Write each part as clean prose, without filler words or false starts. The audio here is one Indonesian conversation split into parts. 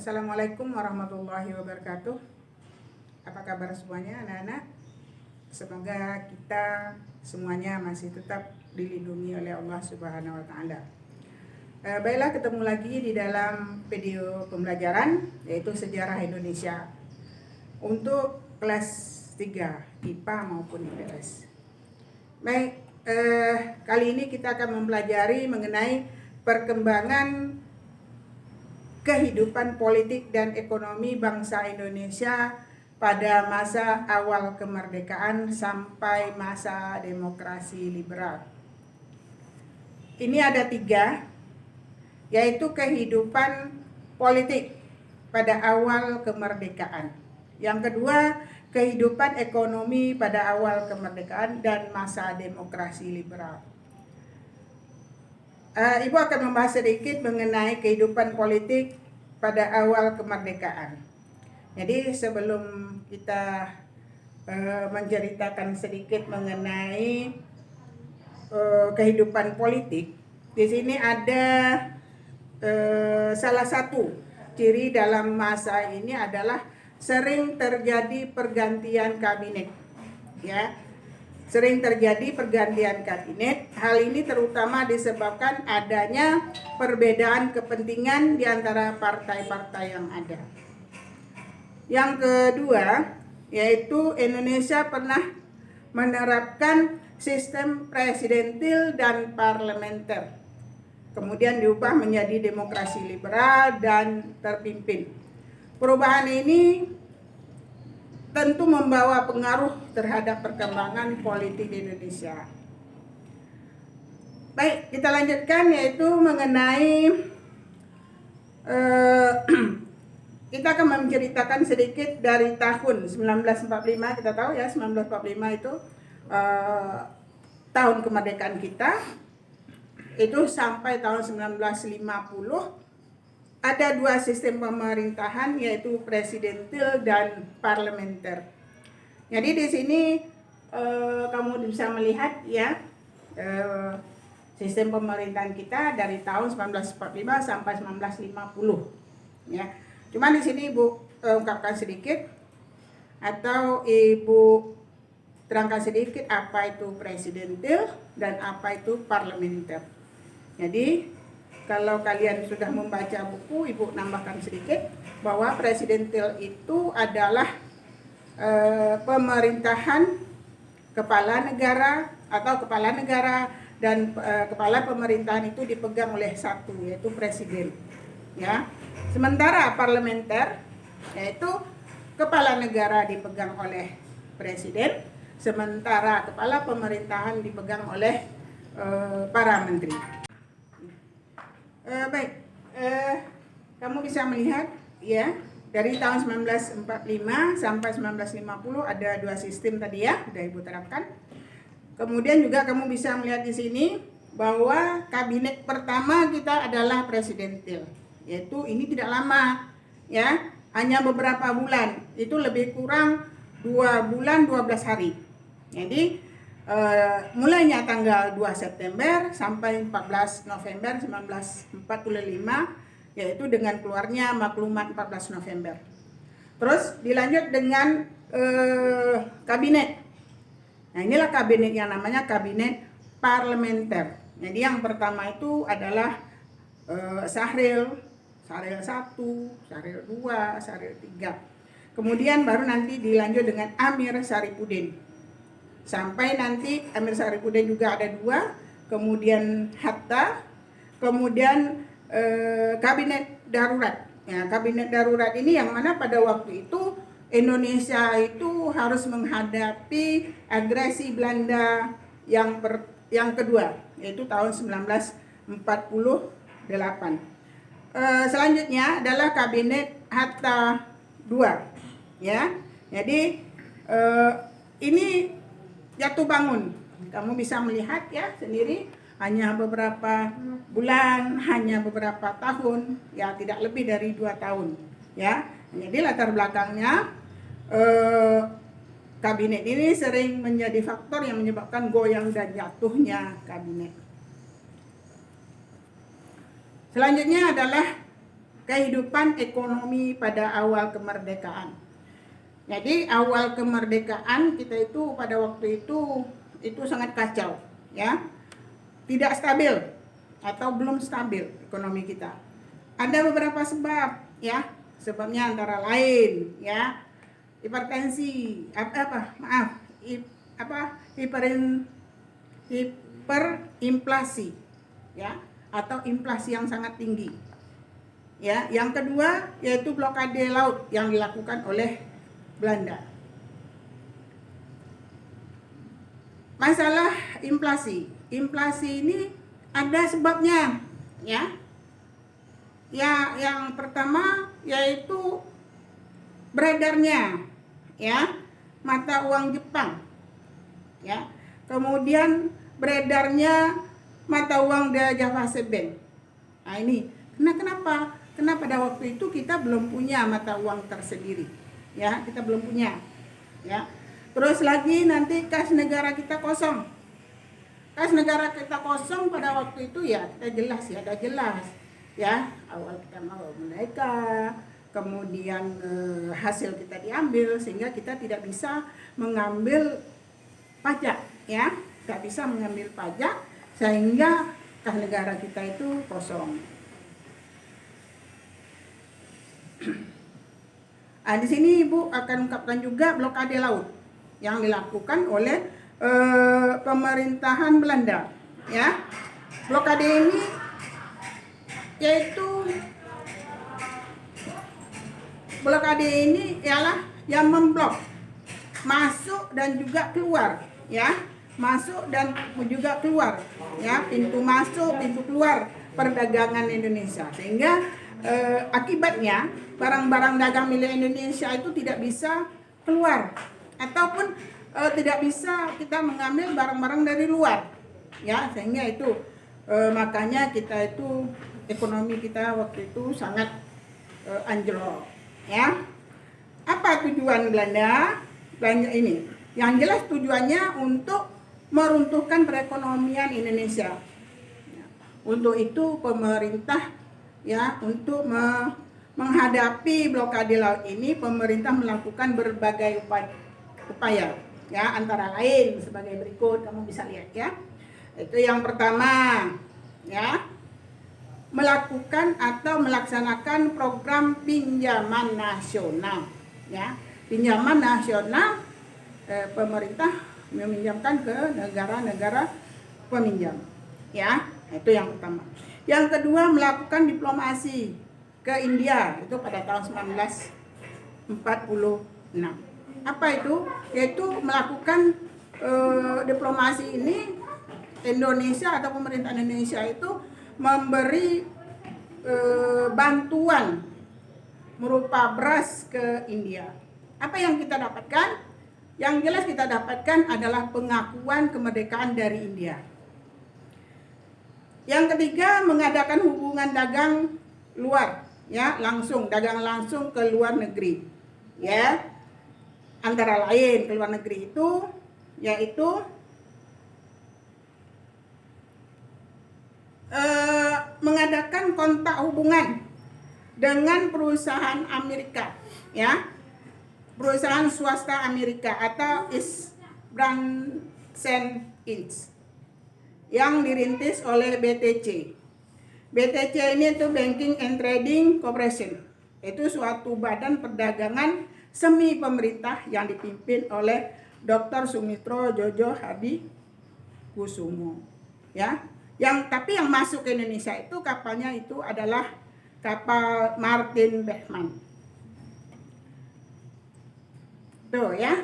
Assalamualaikum warahmatullahi wabarakatuh. Apa kabar semuanya anak-anak? Semoga kita semuanya masih tetap dilindungi oleh Allah Subhanahu wa taala. Baiklah, ketemu lagi di dalam video pembelajaran yaitu Sejarah Indonesia untuk kelas 3 IPA maupun IPS. Baik, kali ini kita akan mempelajari mengenai perkembangan kehidupan politik dan ekonomi bangsa Indonesia pada masa awal kemerdekaan sampai masa demokrasi liberal. Ini ada 3, yaitu kehidupan politik pada awal kemerdekaan. Yang kedua, kehidupan ekonomi pada awal kemerdekaan dan masa demokrasi liberal. Ibu akan membahas sedikit mengenai kehidupan politik pada awal kemerdekaan. Jadi sebelum kita menceritakan sedikit mengenai kehidupan politik, di sini ada salah satu ciri dalam masa ini adalah sering terjadi pergantian kabinet, ya. Sering terjadi pergantian kabinet. Hal ini terutama disebabkan adanya perbedaan kepentingan di antara partai-partai yang ada. Yang kedua, yaitu Indonesia pernah menerapkan sistem presidentil dan parlementer. Kemudian diubah menjadi demokrasi liberal dan terpimpin. Perubahan ini tentu membawa pengaruh terhadap perkembangan politik di Indonesia. Baik, kita lanjutkan yaitu mengenai kita akan menceritakan sedikit dari tahun 1945. Kita tahu ya 1945 itu tahun kemerdekaan kita. Itu sampai tahun 1950 ada 2 sistem pemerintahan yaitu presidentil dan parlementer. Jadi di sini kamu bisa melihat ya sistem pemerintahan kita dari tahun 1945 sampai 1950. Ya. Cuma di sini Ibu ungkapkan sedikit atau Ibu terangkan sedikit apa itu presidentil dan apa itu parlementer. Jadi kalau kalian sudah membaca buku, Ibu nambahkan sedikit bahwa presidentil itu adalah pemerintahan kepala negara atau kepala negara dan kepala pemerintahan itu dipegang oleh satu, yaitu presiden. Ya. Sementara parlementer yaitu kepala negara dipegang oleh presiden, sementara kepala pemerintahan dipegang oleh para menteri. Baik, kamu bisa melihat ya dari tahun 1945 sampai 1950 ada 2 sistem tadi ya, sudah Ibu terangkan. Kemudian juga kamu bisa melihat di sini bahwa kabinet pertama kita adalah presidentil, yaitu ini tidak lama ya, hanya beberapa bulan, itu lebih kurang 2 bulan 12 hari. Jadi mulainya tanggal 2 September sampai 14 November 1945 yaitu dengan keluarnya maklumat 14 November. Terus dilanjut dengan kabinet. Nah, inilah kabinet yang namanya kabinet parlementer. Jadi yang pertama itu adalah Sahril 1, Sahril 2, Sahril 3. Kemudian baru nanti dilanjut dengan Amir Syarifuddin. Sampai nanti Amir Syarifuddin juga ada 2, kemudian Hatta, kemudian kabinet darurat. Ya, kabinet darurat ini yang mana pada waktu itu Indonesia itu harus menghadapi agresi Belanda yang kedua, yaitu tahun 1948. Selanjutnya adalah kabinet Hatta 2. Ya. Jadi ini jatuh bangun. Kamu bisa melihat ya sendiri, hanya beberapa bulan, hanya beberapa tahun, ya tidak lebih dari 2 tahun. Ya, jadi latar belakangnya kabinet ini sering menjadi faktor yang menyebabkan goyang dan jatuhnya kabinet. Selanjutnya adalah kehidupan ekonomi pada awal kemerdekaan. Jadi awal kemerdekaan kita itu pada waktu itu sangat kacau, ya, tidak stabil atau belum stabil ekonomi kita. Ada beberapa sebab, ya, sebabnya antara lain, ya, hipertensi, hiperinflasi, ya, atau inflasi yang sangat tinggi. Ya, yang kedua yaitu blokade laut yang dilakukan oleh Belanda. Masalah inflasi. Inflasi ini ada sebabnya, ya. Ya, yang pertama yaitu beredarnya, ya, mata uang Jepang. Ya. Kemudian beredarnya mata uang Java Bank. Nah, ini. Kenapa? Karena pada waktu itu kita belum punya mata uang tersendiri. Ya, kita belum punya. Ya. Terus lagi nanti kas negara kita kosong. Kas negara kita kosong pada waktu itu ya kita jelas. Ya, awal kita mau menaikkan, kemudian hasil kita diambil sehingga kita tidak bisa mengambil pajak, ya. Tidak bisa mengambil pajak sehingga kas negara kita itu kosong. Nah, di sini Ibu akan ungkapkan juga blokade laut yang dilakukan oleh pemerintahan Belanda, ya. Blokade ini ialah yang memblok masuk dan juga keluar, ya. Masuk dan juga keluar, ya, pintu masuk, pintu keluar perdagangan Indonesia, sehingga akibatnya barang-barang dagang milik Indonesia itu tidak bisa keluar ataupun tidak bisa kita mengambil barang-barang dari luar, ya, sehingga itu makanya kita itu ekonomi kita waktu itu sangat anjlok, ya. Apa tujuan Belanda ini? Yang jelas tujuannya untuk meruntuhkan perekonomian Indonesia. Untuk itu pemerintah, ya, untuk menghadapi blokade laut ini pemerintah melakukan berbagai upaya, ya, antara lain sebagai berikut, kamu bisa lihat, ya. Itu yang pertama, ya, melakukan atau melaksanakan program pinjaman nasional, ya. Pinjaman nasional, pemerintah meminjamkan ke negara-negara peminjam, ya. Itu yang pertama. Yang kedua, melakukan diplomasi ke India itu pada tahun 1946. Apa itu? Yaitu melakukan diplomasi ini, Indonesia atau pemerintah Indonesia itu memberi bantuan berupa beras ke India. Apa yang kita dapatkan? Yang jelas kita dapatkan adalah pengakuan kemerdekaan dari India. Yang ketiga, mengadakan hubungan dagang luar, ya, dagang langsung ke luar negeri, ya. Antara lain ke luar negeri itu yaitu mengadakan kontak hubungan dengan perusahaan Amerika, ya. Perusahaan swasta Amerika atau East Branson Inc. yang dirintis oleh BTC. BTC ini itu Banking and Trading Corporation. Itu suatu badan perdagangan semi pemerintah yang dipimpin oleh Dr. Sumitro Jojo Hadi Kusumo, ya. Tapi yang masuk ke Indonesia itu kapalnya itu adalah kapal Martin Beckman. Tuh, ya.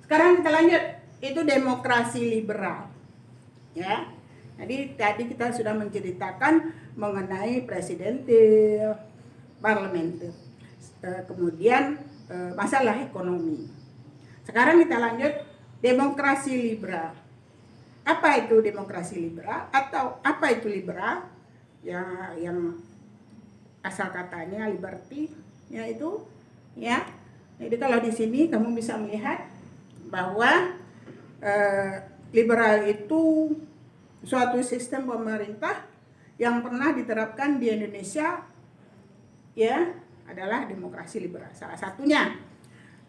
Sekarang kita lanjut, itu demokrasi liberal, ya. Jadi tadi kita sudah menceritakan mengenai presidentil, parlementer, kemudian masalah ekonomi. Sekarang kita lanjut demokrasi liberal. Apa itu demokrasi liberal atau apa itu liberal? Ya, yang asal katanya liberty, yaitu, ya. Jadi kalau di sini kamu bisa melihat bahwa liberal itu suatu sistem pemerintah yang pernah diterapkan di Indonesia ya adalah demokrasi liberal. Salah satunya.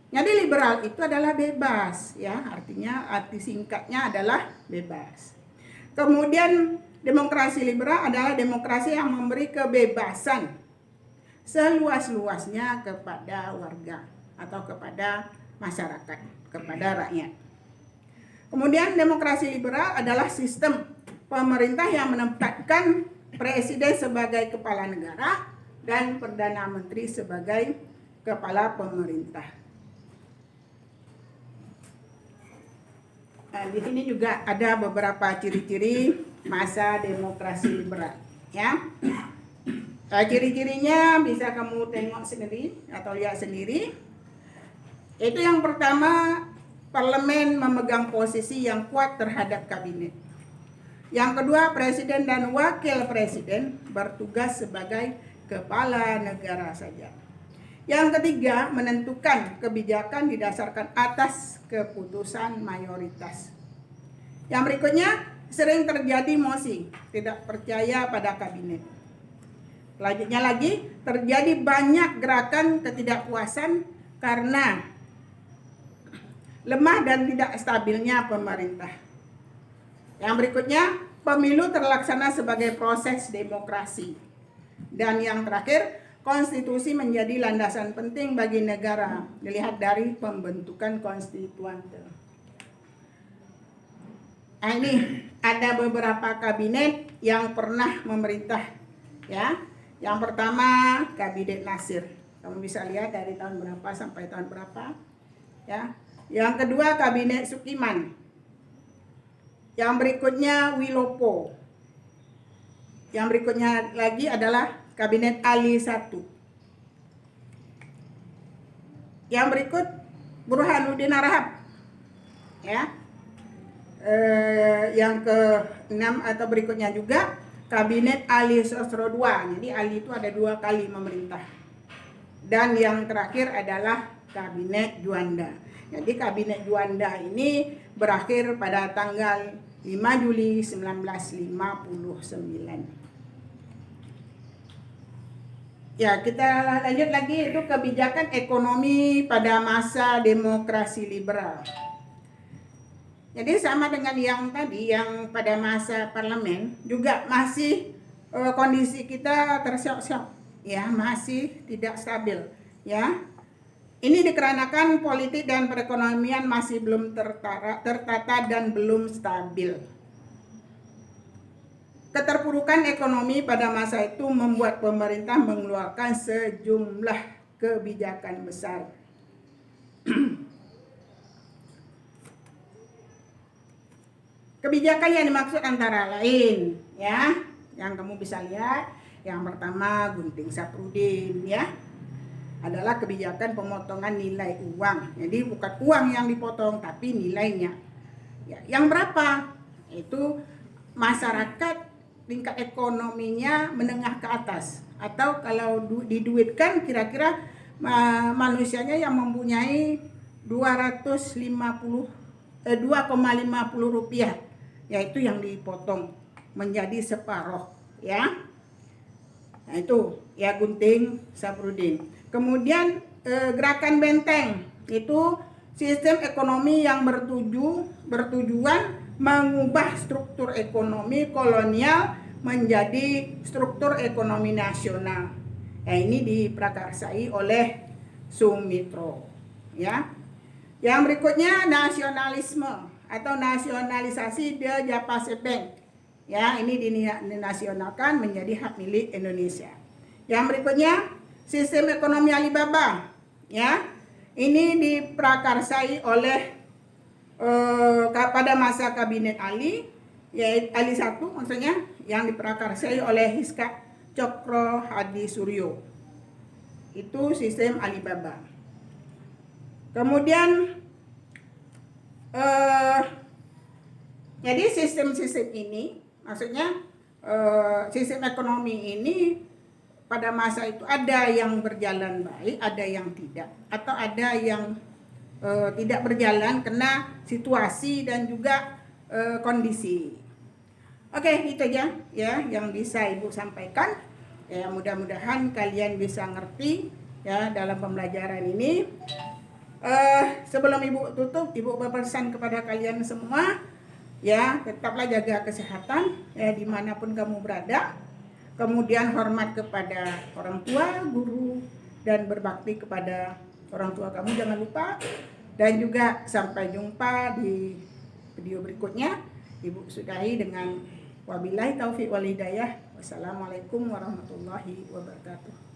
Jadi liberal itu adalah bebas, ya. Artinya arti singkatnya adalah bebas. Kemudian demokrasi liberal adalah demokrasi yang memberi kebebasan seluas-luasnya kepada warga atau kepada masyarakat, kepada rakyat. Kemudian demokrasi liberal adalah sistem pemerintah yang menempatkan presiden sebagai kepala negara dan perdana menteri sebagai kepala pemerintah. Nah, di sini juga ada beberapa ciri-ciri masa demokrasi liberal, ya. Ciri-cirinya bisa kamu tengok sendiri atau lihat sendiri. Itu yang pertama, parlemen memegang posisi yang kuat terhadap kabinet. Yang kedua, presiden dan wakil presiden bertugas sebagai kepala negara saja. Yang ketiga, menentukan kebijakan didasarkan atas keputusan mayoritas. Yang berikutnya, sering terjadi mosi tidak percaya pada kabinet. Selanjutnya lagi, terjadi banyak gerakan ketidakpuasan karena lemah dan tidak stabilnya pemerintah. Yang berikutnya, pemilu terlaksana sebagai proses demokrasi. Dan yang terakhir, konstitusi menjadi landasan penting bagi negara, dilihat dari pembentukan konstituante. Nah, ini ada beberapa kabinet yang pernah memerintah, ya. Yang pertama, kabinet Nasir. Kamu bisa lihat dari tahun berapa sampai tahun berapa, ya. Yang kedua, kabinet Sukiman. Yang berikutnya Wilopo. Yang berikutnya lagi adalah kabinet Ali 1. Yang berikut Burhanuddin Harahap, ya. Yang ke-6 atau berikutnya juga kabinet Ali Sosro II. Jadi Ali itu ada 2 kali memerintah. Dan yang terakhir adalah kabinet Juanda. Jadi kabinet Juanda ini berakhir pada tanggal 5 Juli 1959. Ya, kita lanjut lagi, itu kebijakan ekonomi pada masa demokrasi liberal. Jadi sama dengan yang tadi, yang pada masa parlemen juga masih kondisi kita tersiok-siok, ya, masih tidak stabil, ya. Ini dikarenakan politik dan perekonomian masih belum tertata dan belum stabil. Keterpurukan ekonomi pada masa itu membuat pemerintah mengeluarkan sejumlah kebijakan besar. Kebijakan yang dimaksud antara lain, ya, yang kamu bisa lihat, yang pertama Gunting Saphrudin, ya, adalah kebijakan pemotongan nilai uang. Jadi bukan uang yang dipotong, tapi nilainya. Ya, yang berapa? Itu masyarakat tingkat ekonominya menengah ke atas, atau kalau diduitkan kira-kira manusianya yang mempunyai 2,50 rupiah, yaitu yang dipotong menjadi separuh, ya. Nah, itu ya Gunting Saphrudin. Kemudian gerakan Benteng, itu sistem ekonomi yang bertujuan mengubah struktur ekonomi kolonial menjadi struktur ekonomi nasional. Ya, ini diprakarsai oleh Sumitro, ya. Yang berikutnya nasionalisme atau nasionalisasi The Japase Bank. Ya, ini dinasionalkan menjadi hak milik Indonesia. Yang berikutnya sistem ekonomi Alibaba, ya. Ini diprakarsai oleh pada masa kabinet Ali, yaitu Ali 1 maksudnya, yang diprakarsai oleh Hiska Cokro Hadi Suryo. Itu sistem Alibaba. Kemudian jadi sistem-sistem ini, maksudnya sistem ekonomi ini pada masa itu ada yang berjalan baik, ada yang tidak, atau ada yang tidak berjalan karena situasi dan juga kondisi. Oke, itu aja ya yang bisa Ibu sampaikan. Ya, mudah-mudahan kalian bisa ngerti ya dalam pembelajaran ini. Sebelum Ibu tutup, Ibu berpesan kepada kalian semua, ya tetaplah jaga kesehatan ya dimanapun kamu berada. Kemudian hormat kepada orang tua, guru, dan berbakti kepada orang tua kamu, jangan lupa. Dan juga sampai jumpa di video berikutnya. Ibu sudahi dengan wabillahi taufiq wal hidayah. Wassalamualaikum warahmatullahi wabarakatuh.